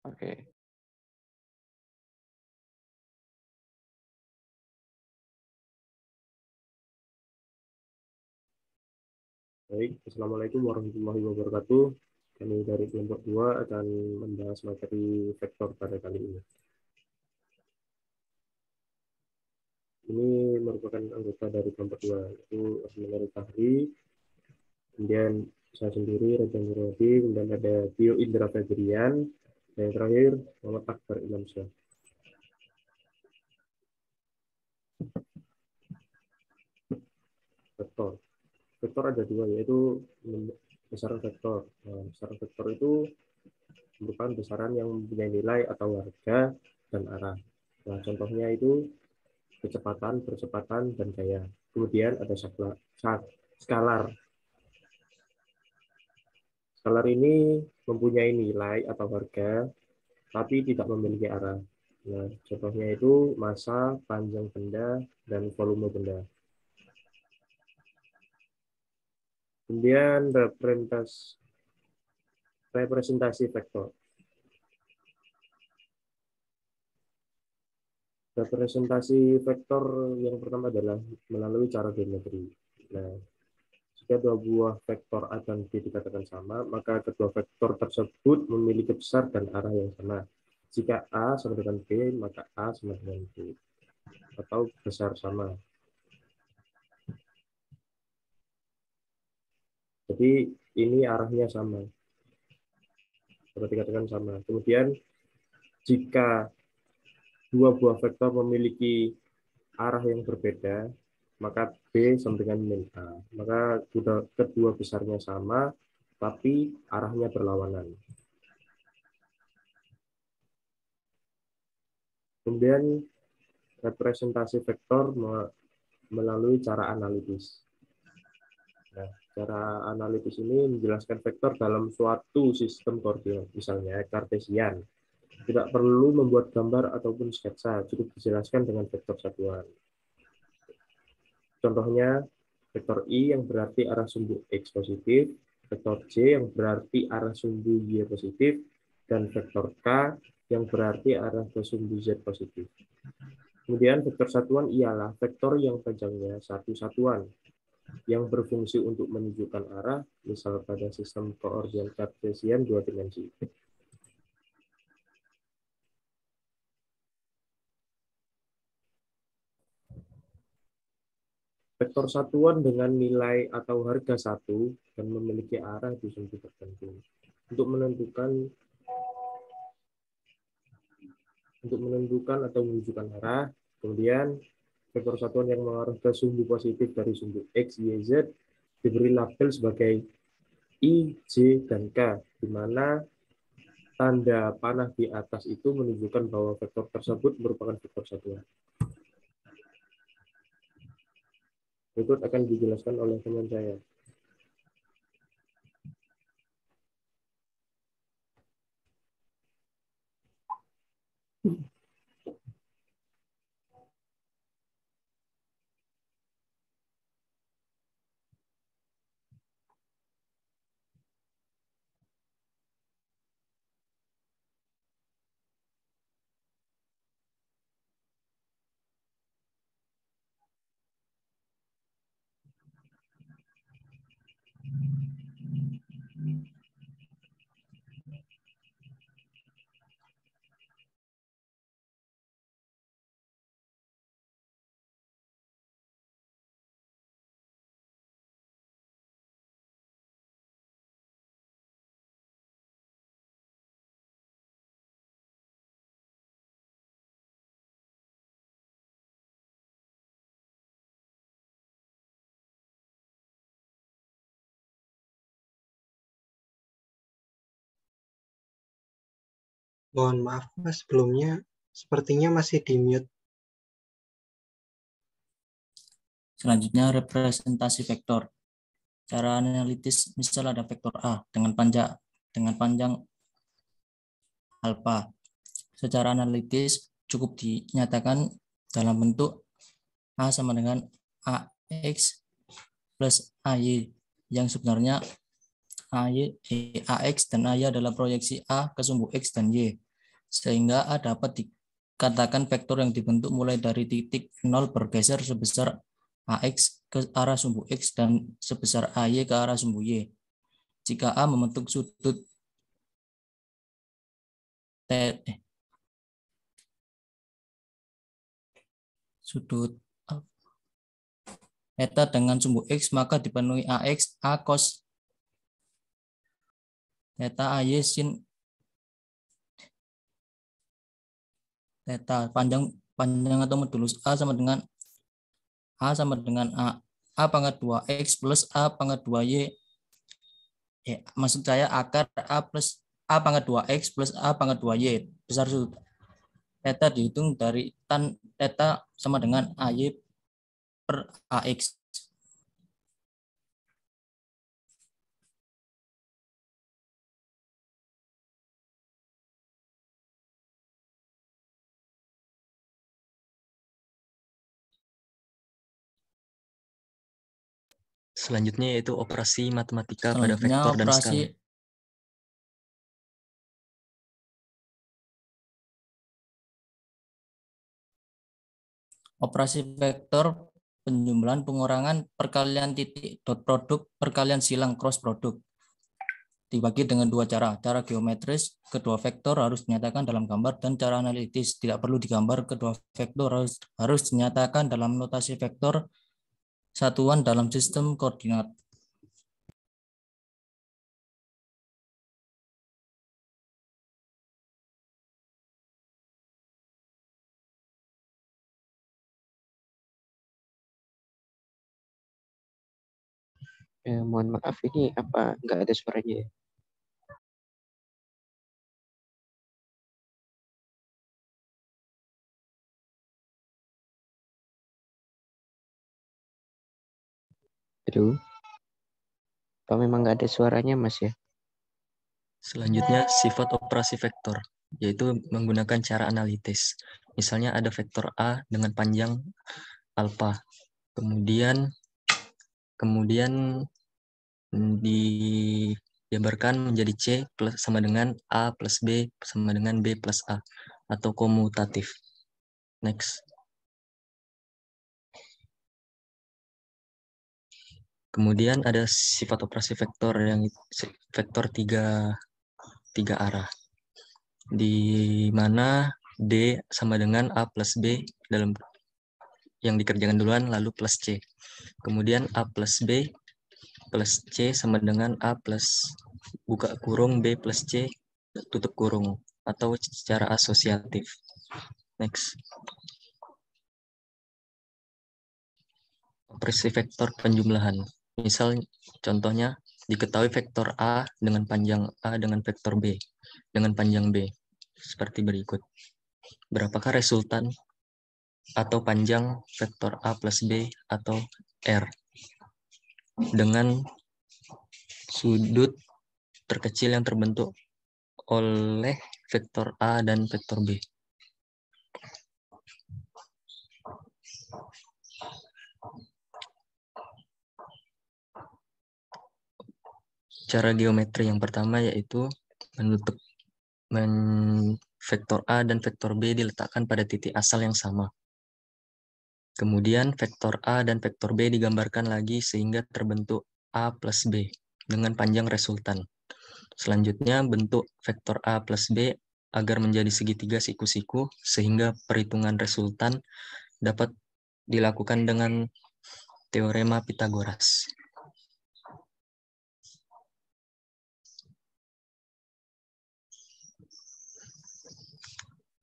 Oke. Baik, Assalamualaikum warahmatullahi wabarakatuh. Kami dari kelompok 2 akan membahas materi vektor pada kali ini. Ini merupakan anggota dari kelompok 2, yaitu Asmanul Fahri, kemudian saya sendiri, Raja Nurwadi, kemudian ada Tio Indra Febrian, dan yang terakhir, Muhammad Akbar Ilamsyah. Vektor. Vektor ada dua, yaitu besaran vektor. Nah, besaran vektor itu merupakan besaran yang mempunyai nilai atau harga dan arah. Nah, contohnya itu kecepatan, percepatan, dan gaya. Kemudian ada skalar. Skalar ini mempunyai nilai atau harga, tapi tidak memiliki arah. Nah, contohnya itu massa, panjang benda, dan volume benda. Kemudian representasi vektor. Representasi vektor yang pertama adalah melalui cara geometri. Nah, jika dua buah vektor A dan B dikatakan sama, maka kedua vektor tersebut memiliki besar dan arah yang sama. Jika A sama dengan B, maka A sama dengan B. Atau besar sama. Jadi ini arahnya sama. Seperti dikatakan sama. Kemudian jika dua buah vektor memiliki arah yang berbeda, maka B sama dengan min A. Maka kedua besarnya sama, tapi arahnya berlawanan. Kemudian representasi vektor melalui cara analitis. Nah, cara analitis ini menjelaskan vektor dalam suatu sistem koordinat, misalnya Kartesian. Tidak perlu membuat gambar ataupun sketsa, cukup dijelaskan dengan vektor satuan. Contohnya, vektor I yang berarti arah sumbu X positif, vektor J yang berarti arah sumbu Y positif, dan vektor K yang berarti arah ke sumbu Z positif. Kemudian vektor satuan ialah vektor yang panjangnya satu satuan, yang berfungsi untuk menunjukkan arah, misal pada sistem koordinat Kartesian dua dimensi. Vektor satuan dengan nilai atau harga 1 dan memiliki arah di sumbu tertentu. Untuk menentukan atau menunjukkan arah, kemudian vektor satuan yang mengarah ke sumbu positif dari sumbu X, Y, Z diberi label sebagai I, J, dan K, di mana tanda panah di atas itu menunjukkan bahwa vektor tersebut merupakan vektor satuan. Berikut akan dijelaskan oleh teman saya. Mohon maaf, Mas, sebelumnya sepertinya masih di mute. Selanjutnya representasi vektor. Cara analitis misal ada vektor A dengan panjang alfa. Secara analitis cukup dinyatakan dalam bentuk A sama dengan AX plus AY, yang sebenarnya AX dan AY adalah proyeksi A ke sumbu X dan Y. sehingga A dapat dikatakan vektor yang dibentuk mulai dari titik 0 bergeser sebesar AX ke arah sumbu X dan sebesar AY ke arah sumbu Y. Jika A membentuk sudut theta dengan sumbu X, maka dipenuhi AX, A cos theta, AY sin theta. Panjang atau modulus A sama dengan A pangkat 2X plus A pangkat 2Y. Maksud saya akar A pangkat 2X plus A pangkat 2Y. Besar sudut theta dihitung dari tan theta sama dengan AY per AX. Selanjutnya yaitu operasi matematika pada Selanjutnya vektor dan operasi skala. Operasi vektor, penjumlahan, pengurangan, perkalian titik, dot produk, perkalian silang, cross produk. Dibagi dengan dua cara. Cara geometris, kedua vektor harus dinyatakan dalam gambar, dan cara analitis, tidak perlu digambar, kedua vektor harus dinyatakan dalam notasi vektor satuan dalam sistem koordinat. Mohon maaf, ini apa nggak ada suaranya ya? Aduh, apa memang nggak ada suaranya Mas ya? Selanjutnya sifat operasi vektor, yaitu menggunakan cara analitis. Misalnya ada vektor A dengan panjang alfa. Kemudian digambarkan menjadi C plus sama dengan A plus B sama dengan B plus A atau komutatif. Next. Kemudian ada sifat operasi vektor yang vektor tiga arah, di mana D sama dengan A plus B dalam yang dikerjakan duluan lalu plus C. Kemudian A plus B plus C sama dengan A plus buka kurung B plus C tutup kurung atau secara asosiatif. Next. Operasi vektor penjumlahan. Misal contohnya diketahui vektor A dengan panjang A dengan vektor B dengan panjang B seperti berikut. Berapakah resultan atau panjang vektor A plus B atau R dengan sudut terkecil yang terbentuk oleh vektor A dan vektor B. Cara geometri yang pertama yaitu menutup vektor A dan vektor B diletakkan pada titik asal yang sama. Kemudian vektor A dan vektor B digambarkan lagi sehingga terbentuk A plus B dengan panjang resultan. Selanjutnya bentuk vektor A plus B agar menjadi segitiga siku-siku sehingga perhitungan resultan dapat dilakukan dengan teorema Pitagoras.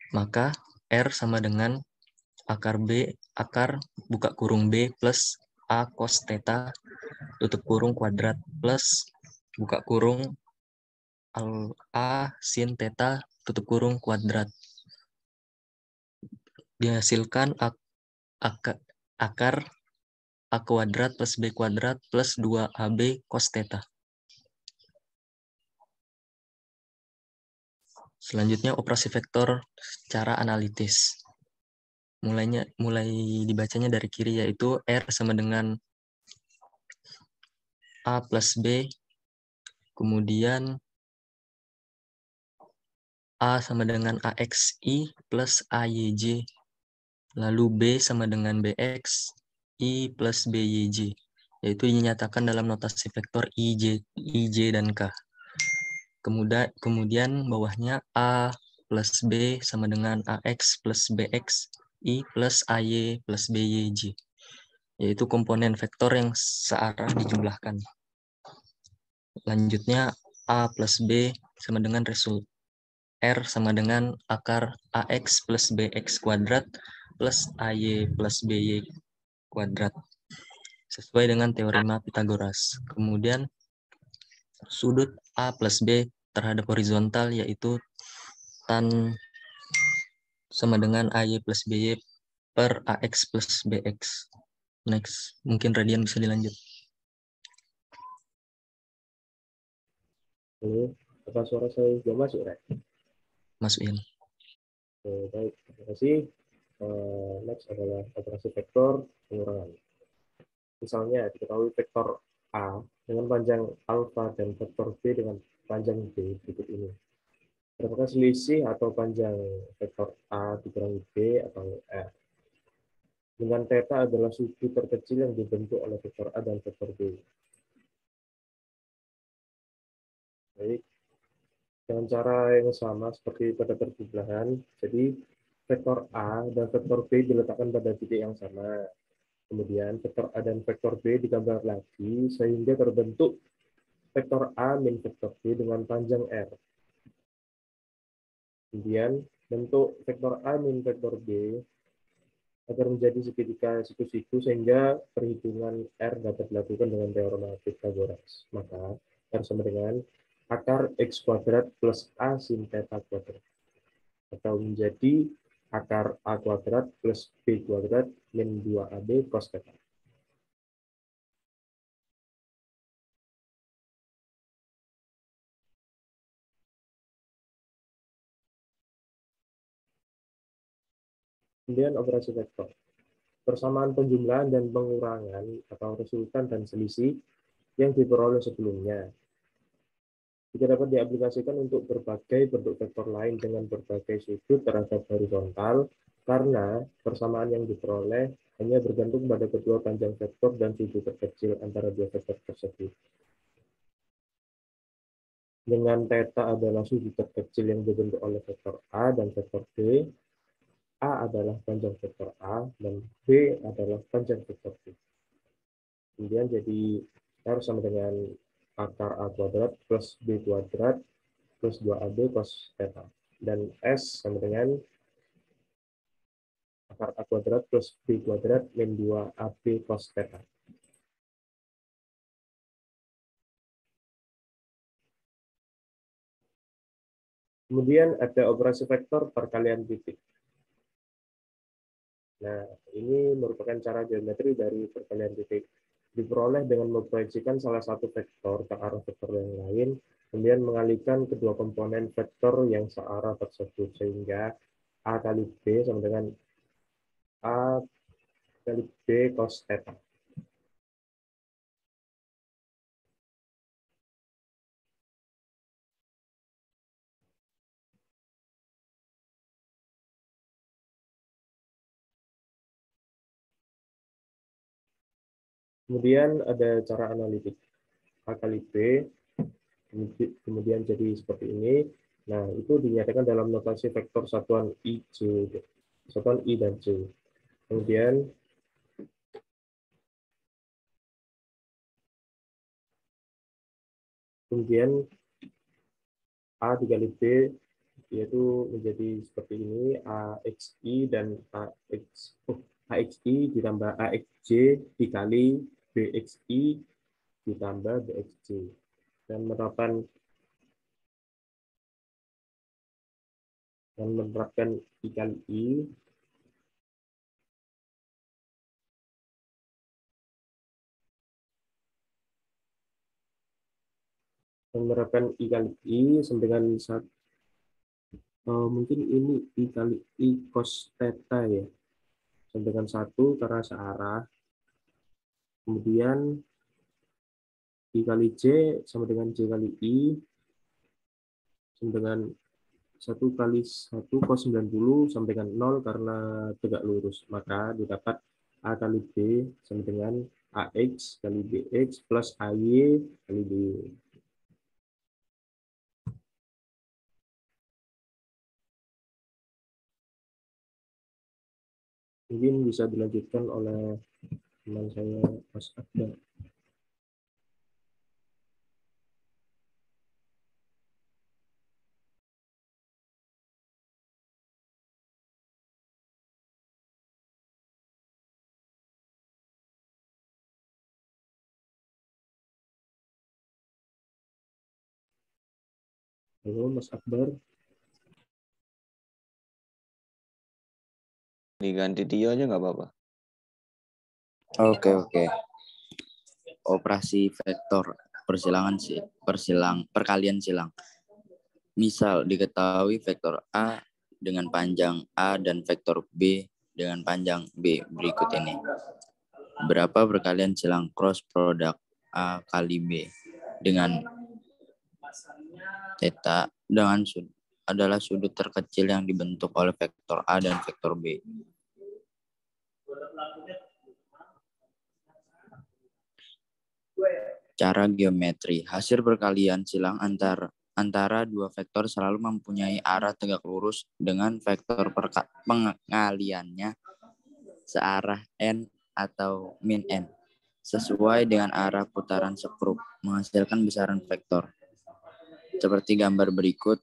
Maka R sama dengan akar buka kurung B plus A cos theta tutup kurung kuadrat plus buka kurung A sin theta tutup kurung kuadrat. Dihasilkan akar A kuadrat plus B kuadrat plus 2AB cos theta. Selanjutnya operasi vektor secara analitis. Mulai dibacanya dari kiri yaitu R sama dengan A plus B, kemudian A sama dengan AXI plus AYJ. Lalu B sama dengan BX, I plus BYJ. Yaitu dinyatakan dalam notasi vektor IJ dan K. Kemudian bawahnya A plus B sama dengan AX plus BX, I plus AY plus BYJ. Yaitu komponen vektor yang searah dijumlahkan. Lanjutnya A plus B sama dengan R sama dengan akar AX plus BX kuadrat plus AY plus BY kuadrat. Sesuai dengan teorema Pythagoras. Kemudian sudut A plus B terhadap horizontal yaitu tan sama dengan AY plus BY per AX plus BX. Next, mungkin Radian bisa dilanjut. Ini apa suara saya sudah masuk, Rek? Masukin. Oke, baik, terima kasih. Next adalah operasi vektor pengurangan. Misalnya diketahui vektor A dengan panjang alfa dan vektor B dengan panjang B berikut ini. Berapakah selisih atau panjang vektor A dikurangi B atau R? Dengan theta adalah suku terkecil yang dibentuk oleh vektor A dan vektor B. Baik, dengan cara yang sama seperti pada perjumlahan, jadi vektor A dan vektor B diletakkan pada titik yang sama. Kemudian vektor A dan vektor B digambar lagi sehingga terbentuk vektor A min vektor B dengan panjang R. Kemudian bentuk vektor A min vektor B agar menjadi segitiga siku-siku sehingga perhitungan R dapat dilakukan dengan teorema Pythagoras. Maka R sama dengan akar X kuadrat plus A sin theta kuadrat. Atau menjadi akar A kuadrat plus B kuadrat min 2AB cos theta. Kemudian operasi vektor. Persamaan penjumlahan dan pengurangan atau resultan dan selisih yang diperoleh sebelumnya. Jika dapat diaplikasikan untuk berbagai bentuk vektor lain dengan berbagai sudut terhadap horizontal, karena persamaan yang diperoleh hanya bergantung pada kedua panjang vektor dan sudut terkecil antara dua vektor tersebut. Dengan theta adalah sudut terkecil yang dibentuk oleh vektor A dan vektor B, A adalah panjang vektor A dan B adalah panjang vektor B. Kemudian jadi R sama dengan akar A kuadrat plus B kuadrat plus 2AB cos theta. Dan S sama dengan akar A kuadrat plus B kuadrat min 2AB cos theta. Kemudian ada operasi vektor perkalian titik. Nah, ini merupakan cara geometri dari perkalian titik. Diperoleh dengan memproyeksikan salah satu vektor ke arah vektor yang lain, kemudian mengalihkan kedua komponen vektor yang searah tersebut, sehingga A kali B sama dengan A kali B cos theta. Kemudian ada cara analitik. A kali B, kemudian jadi seperti ini. Nah, itu dinyatakan dalam notasi vektor satuan IJ, satuan I dan J. Kemudian A dikali B yaitu menjadi seperti ini, AXI dan AXI ditambah AXJ dikali BXI ditambah BXJ. Dan menerapkan I kali I, menerapkan I kali I sama dengan mungkin ini I kali I cos theta ya, sama dengan 1 karena searah. Kemudian I kali J sama dengan J kali I sama dengan 1 kali 1 cos 90 sama dengan 0 karena tegak lurus. Maka didapat A kali B sama dengan AX kali BX plus AY kali BY. Mungkin bisa dilanjutkan oleh teman saya, Mas Akbar. Halo, Mas Akbar. Diganti dia aja nggak apa-apa. Oke. Operasi vektor perkalian silang. Misal diketahui vektor A dengan panjang A dan vektor B dengan panjang B berikut ini. Berapa perkalian silang cross product A kali B dengan theta adalah sudut terkecil yang dibentuk oleh vektor A dan vektor B. Cara geometri. Hasil perkalian silang antara dua vektor selalu mempunyai arah tegak lurus dengan vektor pengaliannya searah n atau min n sesuai dengan arah putaran skrup menghasilkan besaran vektor. Seperti gambar berikut,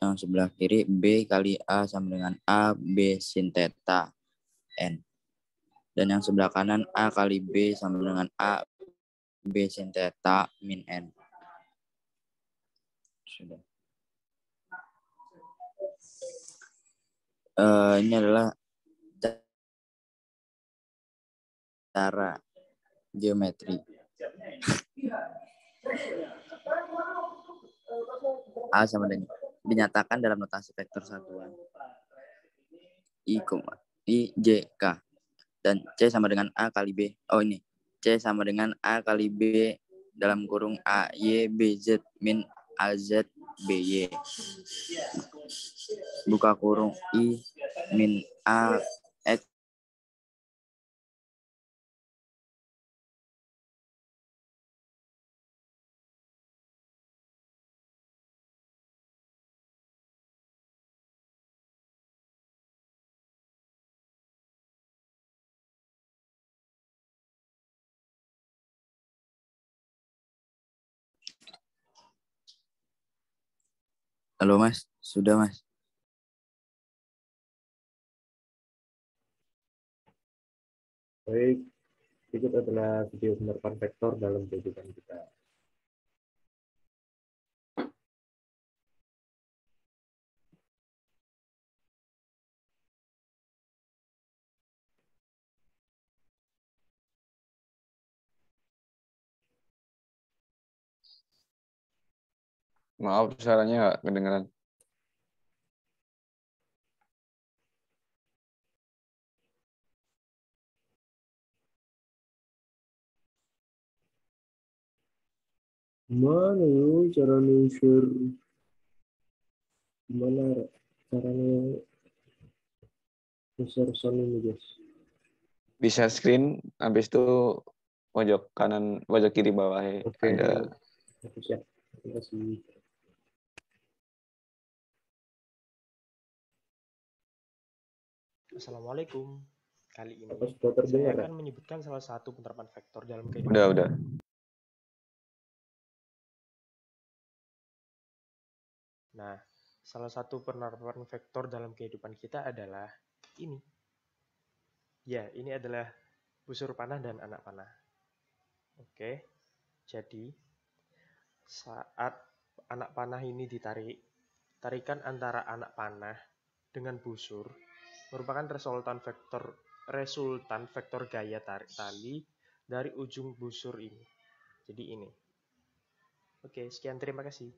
yang sebelah kiri B kali A sama dengan A B sin theta n. Dan yang sebelah kanan A kali B sama dengan A B sin theta min n. Sudah. Ini adalah cara geometri. A sama dengan dinyatakan dalam notasi vektor satuan I, J, K. Dan C sama dengan A kali B. Oh ini. C sama dengan A kali B dalam kurung A, Y, B, Z min A, Z, B, Y. Buka kurung I min A, X. Halo Mas, sudah Mas? Baik, berikut adalah video penerapan vektor dalam kehidupan kita. Maaf, suaranya nggak kedengeran. Gimana ya caranya share? Gimana caranya share sound ini, guys? Bisa screen, habis itu pojok kanan, pojok kiri bawah Oke, ada. aku siap. Terima kasih. Assalamualaikum. Kali ini Apa sudah terdengar? saya akan menyebutkan salah satu penerapan vektor dalam kehidupan. Udah. Nah, salah satu penerapan vektor dalam kehidupan kita adalah ini. Ya, ini adalah busur panah dan anak panah. Oke, jadi saat anak panah ini ditarik, tarikan antara anak panah dengan busur merupakan resultan vektor gaya tarik tali dari ujung busur ini. Jadi ini. Oke, sekian, terima kasih.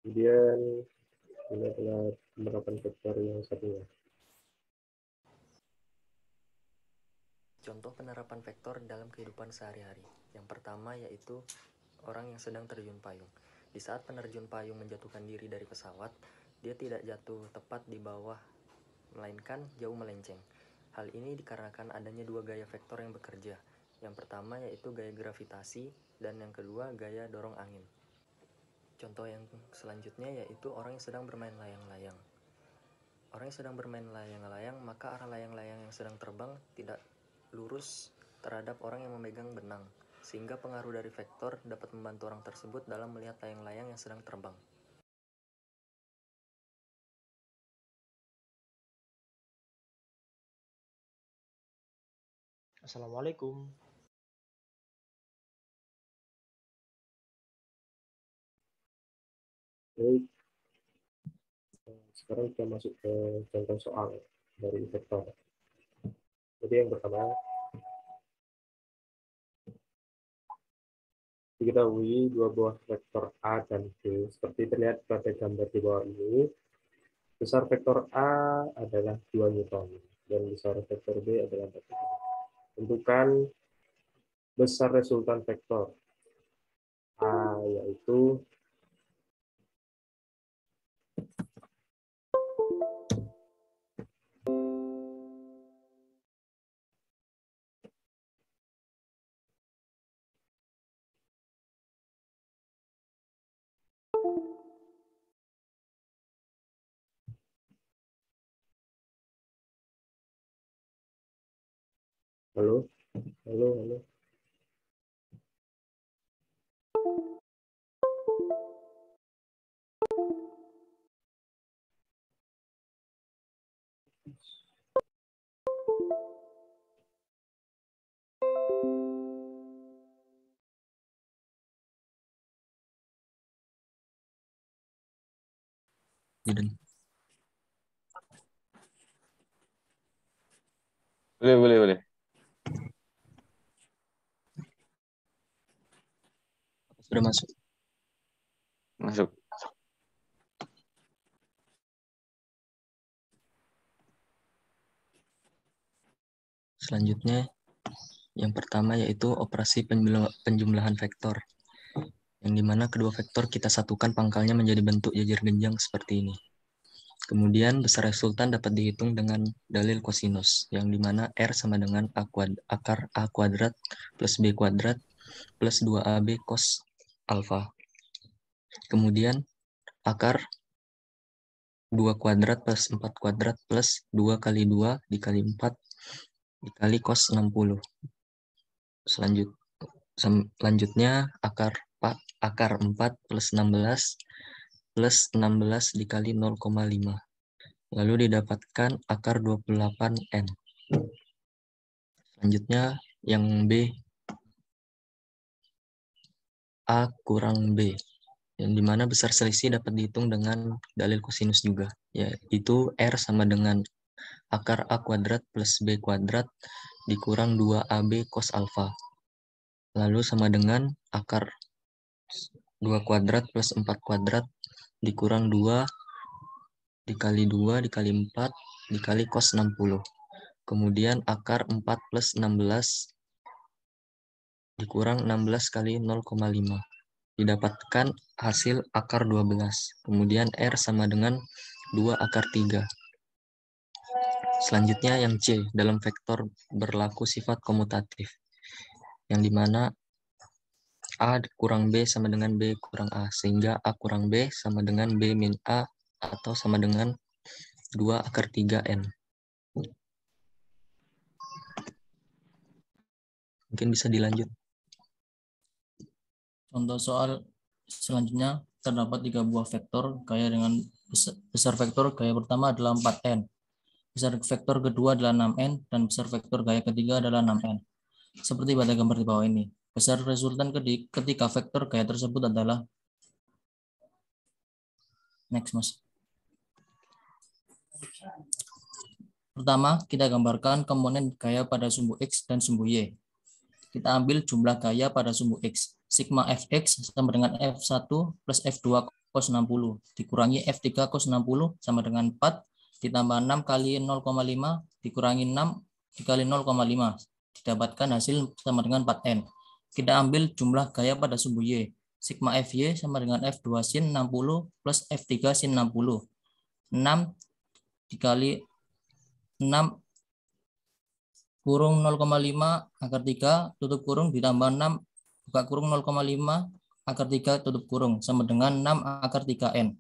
Kemudian ini adalah penerapan vektor yang satunya. Contoh penerapan vektor dalam kehidupan sehari-hari. Yang pertama yaitu orang yang sedang terjun payung. Di saat penerjun payung menjatuhkan diri dari pesawat, dia tidak jatuh tepat di bawah, melainkan jauh melenceng. Hal ini dikarenakan adanya dua gaya vektor yang bekerja. Yang pertama yaitu gaya gravitasi dan yang kedua gaya dorong angin. Contoh yang selanjutnya yaitu orang yang sedang bermain layang-layang. Orang yang sedang bermain layang-layang, maka arah layang-layang yang sedang terbang tidak lurus terhadap orang yang memegang benang, sehingga pengaruh dari vektor dapat membantu orang tersebut dalam melihat layang-layang yang sedang terbang. Assalamualaikum. Baik. Sekarang kita masuk ke contoh soal dari vektor. Jadi yang pertama, diketahui dua buah vektor A dan B seperti terlihat pada gambar di bawah ini. Besar vektor A adalah 2 Newton dan besar vektor B adalah 4 Newton. Tentukan besar resultan vektor A yaitu halo. Boleh. Sudah masuk. Masuk. Selanjutnya, yang pertama yaitu operasi penjumlahan vektor, yang dimana kedua vektor kita satukan pangkalnya menjadi bentuk jajar genjang seperti ini. Kemudian besar resultan dapat dihitung dengan dalil kosinus, yang dimana R sama dengan akar A kuadrat plus B kuadrat plus 2AB cos alfa. Kemudian akar 2 kuadrat plus 4 kuadrat plus 2 kali 2 dikali 4 dikali cos 60. Selanjutnya akar 4 plus 16 plus 16 dikali 0,5. Lalu didapatkan akar 28N. Selanjutnya yang B, A kurang B, yang dimana besar selisih dapat dihitung dengan dalil kosinus juga, yaitu R sama dengan akar A kuadrat plus B kuadrat dikurang 2AB cos alfa. Lalu sama dengan akar 2 kuadrat plus 4 kuadrat dikurang 2 dikali 2 dikali 4 dikali cos 60. Kemudian akar 4 plus 16 dikurang 16 kali 0,5. Didapatkan hasil akar 12. Kemudian R sama dengan 2 akar 3. Selanjutnya yang C, dalam vektor berlaku sifat komutatif, yang dimana A kurang B sama dengan B kurang A, sehingga A kurang B sama dengan B min A atau sama dengan 2 akar 3N. Mungkin bisa dilanjut. Contoh soal selanjutnya, terdapat 3 buah vektor gaya dengan besar vektor gaya pertama adalah 4N. Besar vektor kedua adalah 6N dan besar vektor gaya ketiga adalah 6N. Seperti pada gambar di bawah ini. Besar resultan ketika vektor gaya tersebut adalah next, Mas. Pertama, kita gambarkan komponen gaya pada sumbu X dan sumbu Y. Kita ambil jumlah gaya pada sumbu X. Sigma Fx sama dengan F1 plus F2 cos 60 dikurangi F3 cos 60 sama dengan 4 ditambah 6 kali 0,5 dikurangi 6 dikali 0,5 didapatkan hasil sama dengan 4N. Kita ambil jumlah gaya pada sumbu Y. Sigma Fy sama dengan F2 sin 60 plus F3 sin 60. 6 dikali 6 kurung 0,5 akar 3 tutup kurung ditambah 6 buka kurung 0,5 akar 3 tutup kurung sama dengan 6 akar 3N.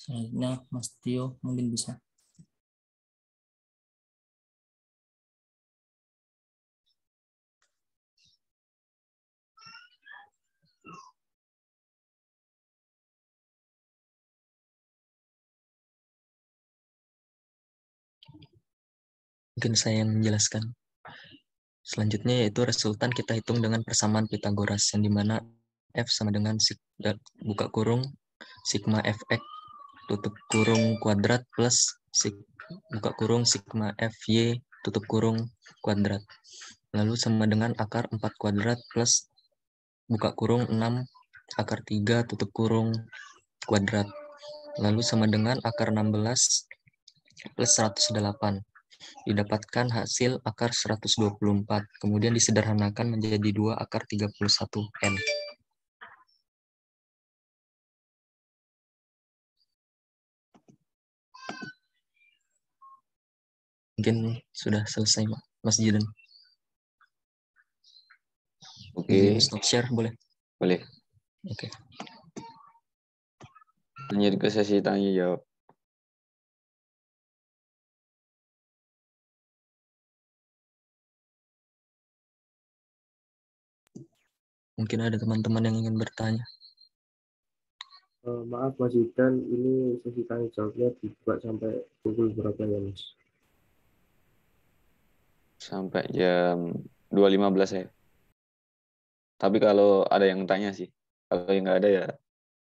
Selanjutnya Mas Tio mungkin bisa. Mungkin saya yang menjelaskan. Selanjutnya yaitu resultan kita hitung dengan persamaan Pitagoras, yang dimana F sama dengan buka kurung sigma Fx tutup kurung kuadrat plus buka kurung sigma Fy tutup kurung kuadrat. Lalu sama dengan akar 4 kuadrat plus buka kurung 6 akar 3 tutup kurung kuadrat. Lalu sama dengan akar 16 plus 108. Didapatkan hasil akar 124. Kemudian disederhanakan menjadi 2 akar 31N. Mungkin sudah selesai, Mas Jidan. Oke, Izin stop share, boleh? boleh. Oke. Lanjut ke sesi tanya jawab. Mungkin ada teman-teman yang ingin bertanya. Maaf Mas Zidan, ini sesi tanya jawabnya dibuat sampai pukul berapa ya Mas? Sampai jam 2.15 ya. Tapi kalau ada yang tanya sih. Kalau yang nggak ada ya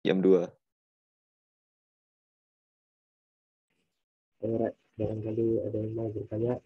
jam 2. Barangkali ada yang mau bertanya.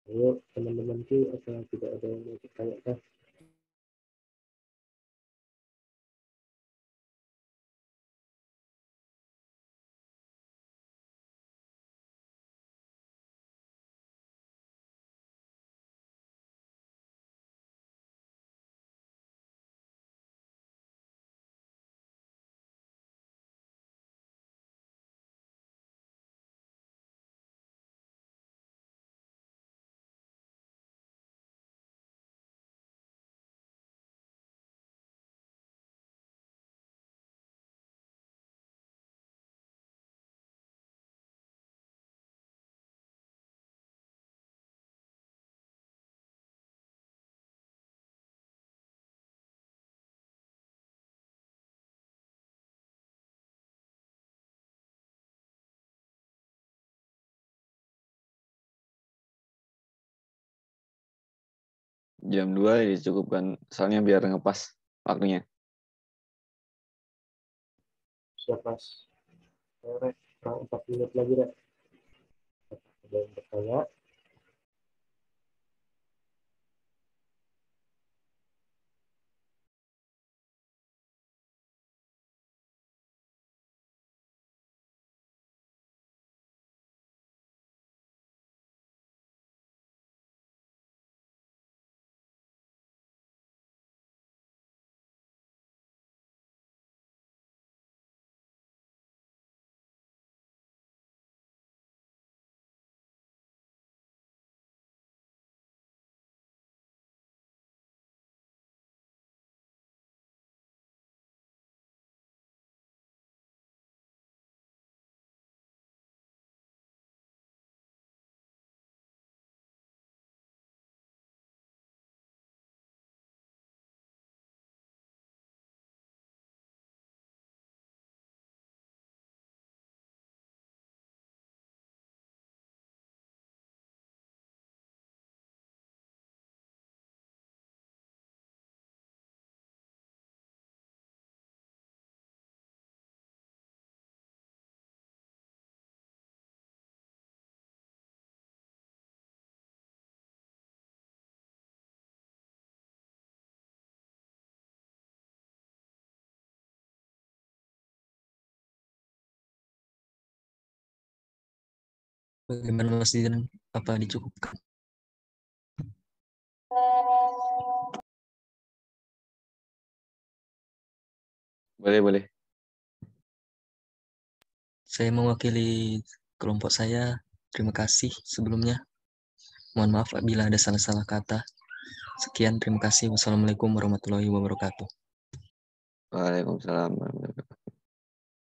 Ayo teman-temanku, apa tidak ada yang mau bertanya? Jam 2 dicukupkan, soalnya biar ngepas waktunya. Siap Mas. Kurang 4 menit lagi, Rek. Ada yang bertanya? Bagaimana Mas Didan? Apa dicukupkan? Boleh. Saya mewakili kelompok saya. Terima kasih sebelumnya. Mohon maaf bila ada salah-salah kata. Sekian, terima kasih. Wassalamualaikum warahmatullahi wabarakatuh. Waalaikumsalam.